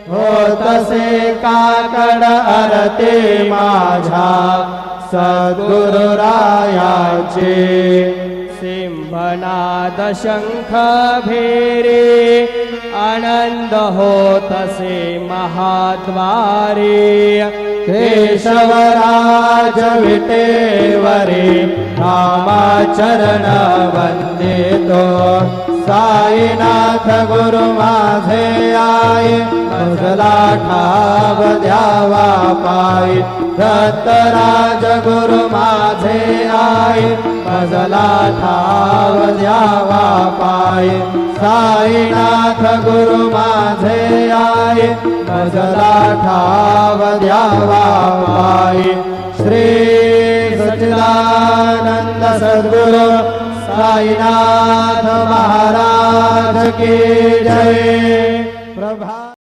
होतसे काकड आरती माझ्या सद्गुरुरायाचे सिंहनाद शंख भेरी आनंद होतसे महाद्वारी केशवराज विटेवरे रामाचरण वंदितो साईनाथ गुरु माझे आये मजला ठाव द्यावा पायी दत्तराज गुरु माझे आये मजला ठाव द्यावा पायी साईनाथ गुरु माझे आये मजला ठाव द्यावा पायी श्री सच्चिदानंद सद्गुरु साईनाथ महाराज की जय। प्रभा